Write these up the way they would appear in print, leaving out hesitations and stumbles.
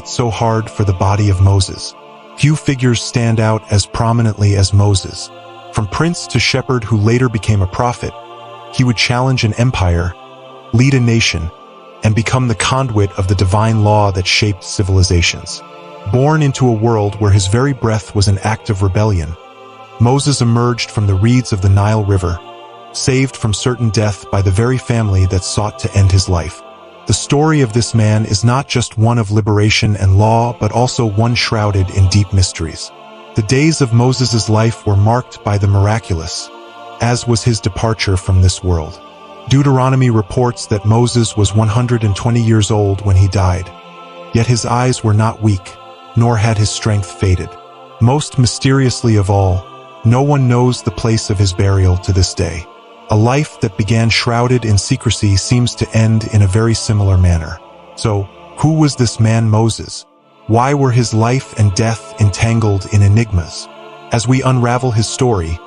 so hard for the body of Moses. Few figures stand out as prominently as Moses. From prince to shepherd who later became a prophet, he would challenge an empire, lead a nation, and become the conduit of the divine law that shaped civilizations. Born into a world where his very breath was an act of rebellion, Moses emerged from the reeds of the Nile River, saved from certain death by the very family that sought to end his life. The story of this man is not just one of liberation and law, but also one shrouded in deep mysteries. The days of Moses' life were marked by the miraculous, as was his departure from this world. Deuteronomy reports that Moses was 120 years old when he died, yet his eyes were not weak, nor had his strength faded. Most mysteriously of all, no one knows the place of his burial to this day. A life that began shrouded in secrecy seems to end in a very similar manner. So, who was this man Moses? Why were his life and death entangled in enigmas? As we unravel his story,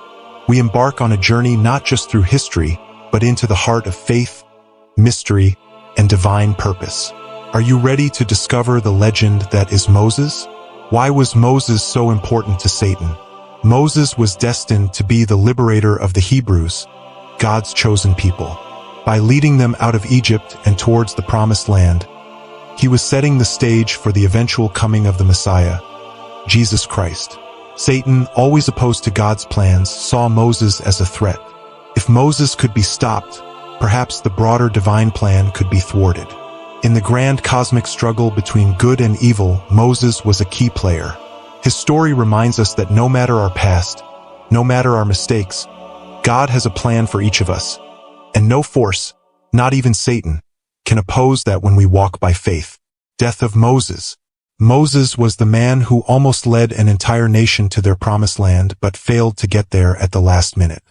we embark on a journey not just through history, but into the heart of faith, mystery, and divine purpose. Are you ready to discover the legend that is Moses? Why was Moses so important to Satan? Moses was destined to be the liberator of the Hebrews, God's chosen people. By leading them out of Egypt and towards the promised land, he was setting the stage for the eventual coming of the Messiah, Jesus Christ. Satan, always opposed to God's plans, saw Moses as a threat. If Moses could be stopped, perhaps the broader divine plan could be thwarted. In the grand cosmic struggle between good and evil, Moses was a key player. His story reminds us that no matter our past, no matter our mistakes, God has a plan for each of us, and no force, not even Satan, can oppose that when we walk by faith. Death of Moses. Moses was the man who almost led an entire nation to their promised land but failed to get there at the last minute.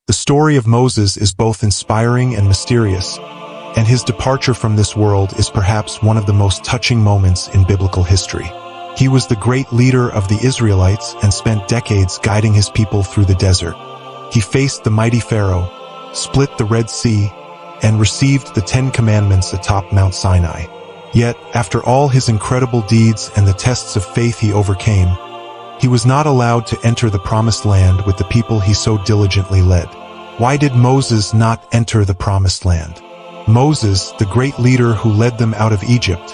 The story of Moses is both inspiring and mysterious, and his departure from this world is perhaps one of the most touching moments in biblical history. He was the great leader of the Israelites and spent decades guiding his people through the desert. He faced the mighty Pharaoh, split the Red Sea, and received the 10 Commandments atop Mount Sinai. Yet, after all his incredible deeds and the tests of faith he overcame, he was not allowed to enter the promised land with the people he so diligently led. Why did Moses not enter the promised land? Moses, the great leader who led them out of Egypt,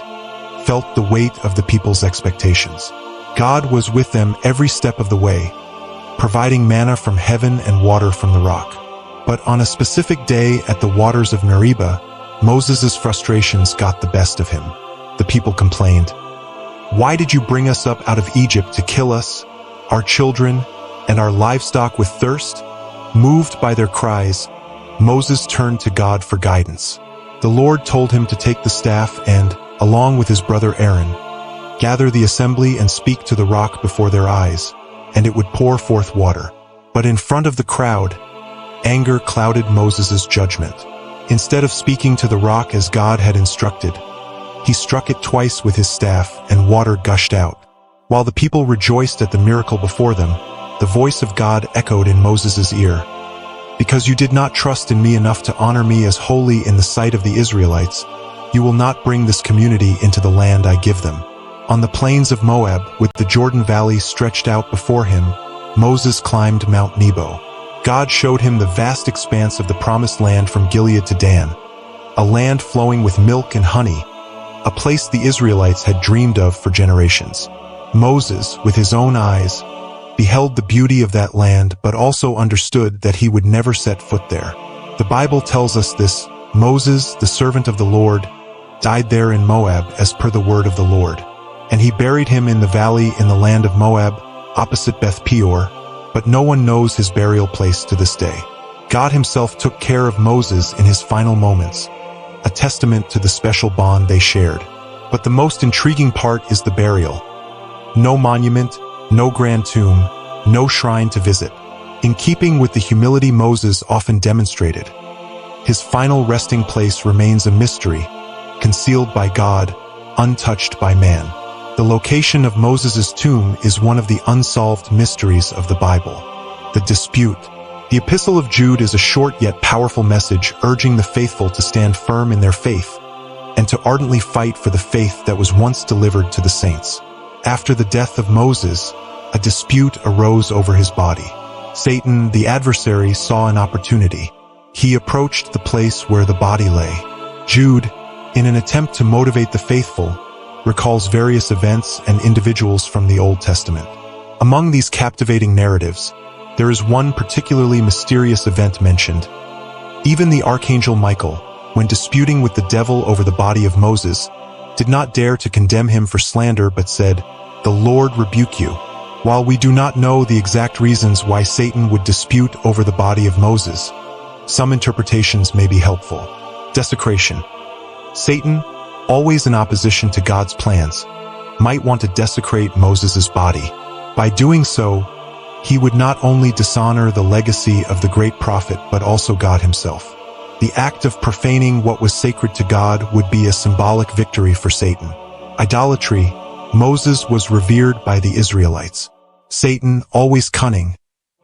felt the weight of the people's expectations. God was with them every step of the way, providing manna from heaven and water from the rock. But on a specific day at the waters of Meribah, Moses' frustrations got the best of him. The people complained, "Why did you bring us up out of Egypt to kill us, our children, and our livestock with thirst?" Moved by their cries, Moses turned to God for guidance. The Lord told him to take the staff and, along with his brother Aaron, gather the assembly and speak to the rock before their eyes, and it would pour forth water. But in front of the crowd, anger clouded Moses' judgment. Instead of speaking to the rock as God had instructed, he struck it twice with his staff and water gushed out. While the people rejoiced at the miracle before them, the voice of God echoed in Moses' ear, "Because you did not trust in me enough to honor me as holy in the sight of the Israelites, you will not bring this community into the land I give them." On the plains of Moab, with the Jordan Valley stretched out before him, Moses climbed Mount Nebo. God showed him the vast expanse of the promised land from Gilead to Dan, a land flowing with milk and honey, a place the Israelites had dreamed of for generations. Moses, with his own eyes, beheld the beauty of that land but also understood that he would never set foot there. The Bible tells us this: Moses, the servant of the Lord, died there in Moab as per the word of the Lord. And he buried him in the valley in the land of Moab, opposite Beth Peor, but no one knows his burial place to this day. God himself took care of Moses in his final moments, a testament to the special bond they shared. But the most intriguing part is the burial. No monument, no grand tomb, no shrine to visit. In keeping with the humility Moses often demonstrated, his final resting place remains a mystery, concealed by God, untouched by man. The location of Moses' tomb is one of the unsolved mysteries of the Bible. The dispute. The Epistle of Jude is a short yet powerful message urging the faithful to stand firm in their faith, and to ardently fight for the faith that was once delivered to the saints. After the death of Moses, a dispute arose over his body. Satan, the adversary, saw an opportunity. He approached the place where the body lay. Jude, in an attempt to motivate the faithful, recalls various events and individuals from the Old Testament. Among these captivating narratives, there is one particularly mysterious event mentioned. Even the Archangel Michael, when disputing with the devil over the body of Moses, did not dare to condemn him for slander but said, "The Lord rebuke you." While we do not know the exact reasons why Satan would dispute over the body of Moses, some interpretations may be helpful. Desecration. Satan, always in opposition to God's plans, might want to desecrate Moses' body. By doing so, he would not only dishonor the legacy of the great prophet but also God himself. The act of profaning what was sacred to God would be a symbolic victory for Satan. Idolatry. Moses was revered by the Israelites. Satan, always cunning,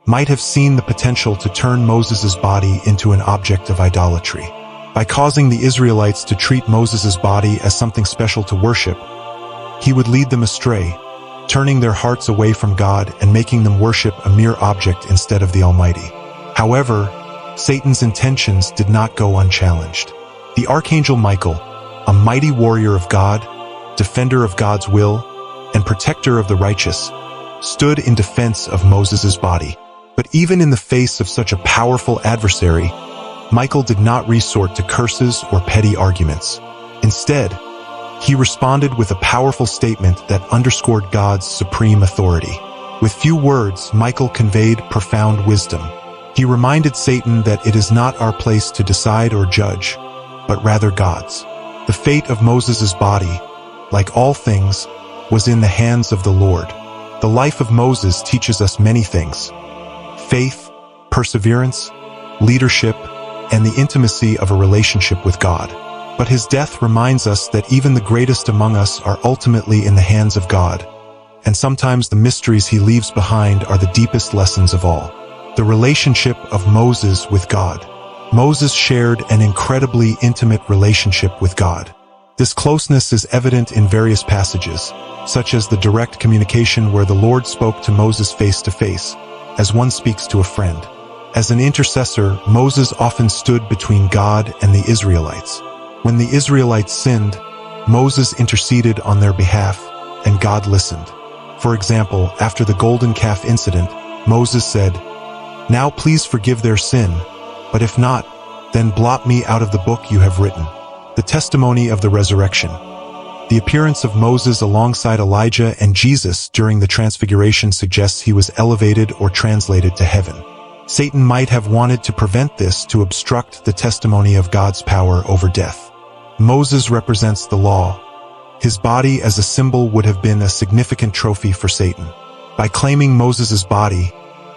might have seen the potential to turn Moses' body into an object of idolatry. By causing the Israelites to treat Moses' body as something special to worship, he would lead them astray, turning their hearts away from God and making them worship a mere object instead of the Almighty. However, Satan's intentions did not go unchallenged. The Archangel Michael, a mighty warrior of God, defender of God's will, and protector of the righteous, stood in defense of Moses' body. But even in the face of such a powerful adversary, Michael did not resort to curses or petty arguments. Instead, he responded with a powerful statement that underscored God's supreme authority. With few words, Michael conveyed profound wisdom. He reminded Satan that it is not our place to decide or judge, but rather God's. The fate of Moses' body, like all things, was in the hands of the Lord. The life of Moses teaches us many things: faith, perseverance, leadership, and the intimacy of a relationship with God. But his death reminds us that even the greatest among us are ultimately in the hands of God, and sometimes the mysteries he leaves behind are the deepest lessons of all. The relationship of Moses with God. Moses shared an incredibly intimate relationship with God. This closeness is evident in various passages, such as the direct communication where the Lord spoke to Moses face to face, as one speaks to a friend. As an intercessor, Moses often stood between God and the Israelites. When the Israelites sinned, Moses interceded on their behalf, and God listened. For example, after the golden calf incident, Moses said, "Now please forgive their sin, but if not, then blot me out of the book you have written." The testimony of the resurrection. The appearance of Moses alongside Elijah and Jesus during the Transfiguration suggests he was elevated or translated to heaven. Satan might have wanted to prevent this to obstruct the testimony of God's power over death. Moses represents the law. His body as a symbol would have been a significant trophy for Satan. By claiming Moses' body,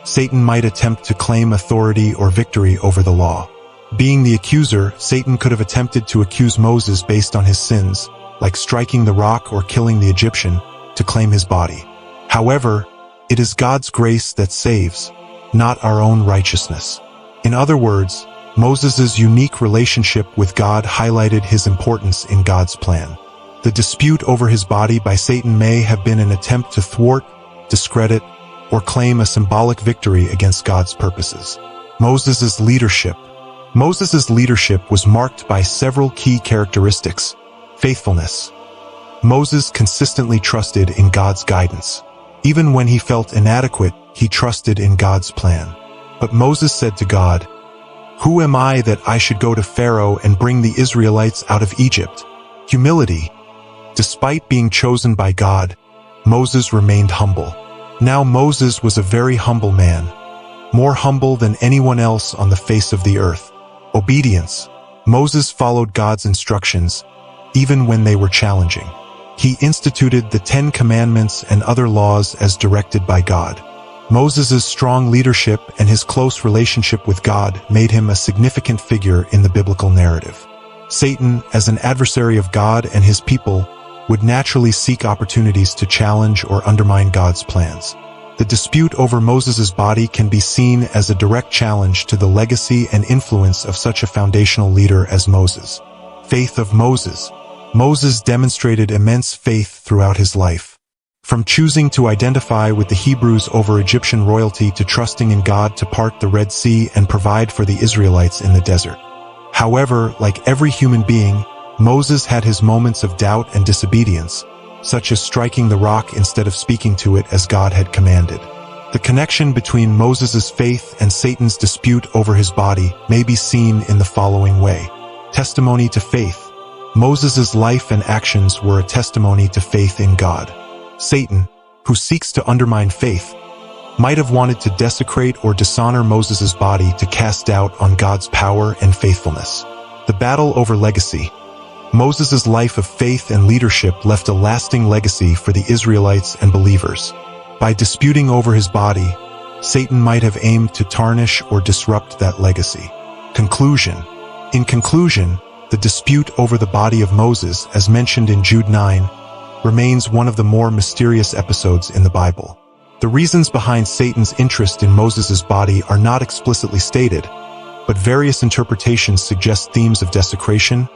Satan might attempt to claim authority or victory over the law. Being the accuser, Satan could have attempted to accuse Moses based on his sins, like striking the rock or killing the Egyptian, to claim his body. However, it is God's grace that saves, not our own righteousness. In other words, Moses' unique relationship with God highlighted his importance in God's plan. The dispute over his body by Satan may have been an attempt to thwart, discredit, or claim a symbolic victory against God's purposes. Moses' leadership. Moses' leadership was marked by several key characteristics. Faithfulness. Moses consistently trusted in God's guidance. Even when he felt inadequate, he trusted in God's plan. But Moses said to God, "Who am I that I should go to Pharaoh and bring the Israelites out of Egypt?" Humility. Despite being chosen by God, Moses remained humble. Now Moses was a very humble man, more humble than anyone else on the face of the earth. Obedience. Moses followed God's instructions, even when they were challenging. He instituted the 10 Commandments and other laws as directed by God. Moses' strong leadership and his close relationship with God made him a significant figure in the biblical narrative. Satan, as an adversary of God and his people, would naturally seek opportunities to challenge or undermine God's plans. The dispute over Moses' body can be seen as a direct challenge to the legacy and influence of such a foundational leader as Moses. Faith of Moses. Moses demonstrated immense faith throughout his life. From choosing to identify with the Hebrews over Egyptian royalty to trusting in God to part the Red Sea and provide for the Israelites in the desert. However, like every human being, Moses had his moments of doubt and disobedience, such as striking the rock instead of speaking to it as God had commanded. The connection between Moses' faith and Satan's dispute over his body may be seen in the following way. Testimony to faith. Moses' life and actions were a testimony to faith in God. Satan, who seeks to undermine faith, might have wanted to desecrate or dishonor Moses' body to cast doubt on God's power and faithfulness. The battle over legacy. Moses' life of faith and leadership left a lasting legacy for the Israelites and believers. By disputing over his body, Satan might have aimed to tarnish or disrupt that legacy. Conclusion. In conclusion, the dispute over the body of Moses, as mentioned in Jude 9, remains one of the more mysterious episodes in the Bible. The reasons behind Satan's interest in Moses' body are not explicitly stated, but various interpretations suggest themes of desecration,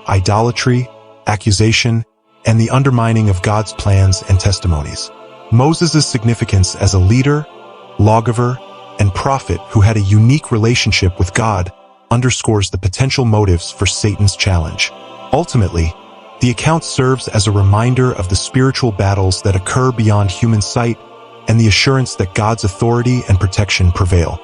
idolatry, accusation, and the undermining of God's plans and testimonies. Moses' significance as a leader, lawgiver, and prophet who had a unique relationship with God underscores the potential motives for Satan's challenge. Ultimately, the account serves as a reminder of the spiritual battles that occur beyond human sight and the assurance that God's authority and protection prevail.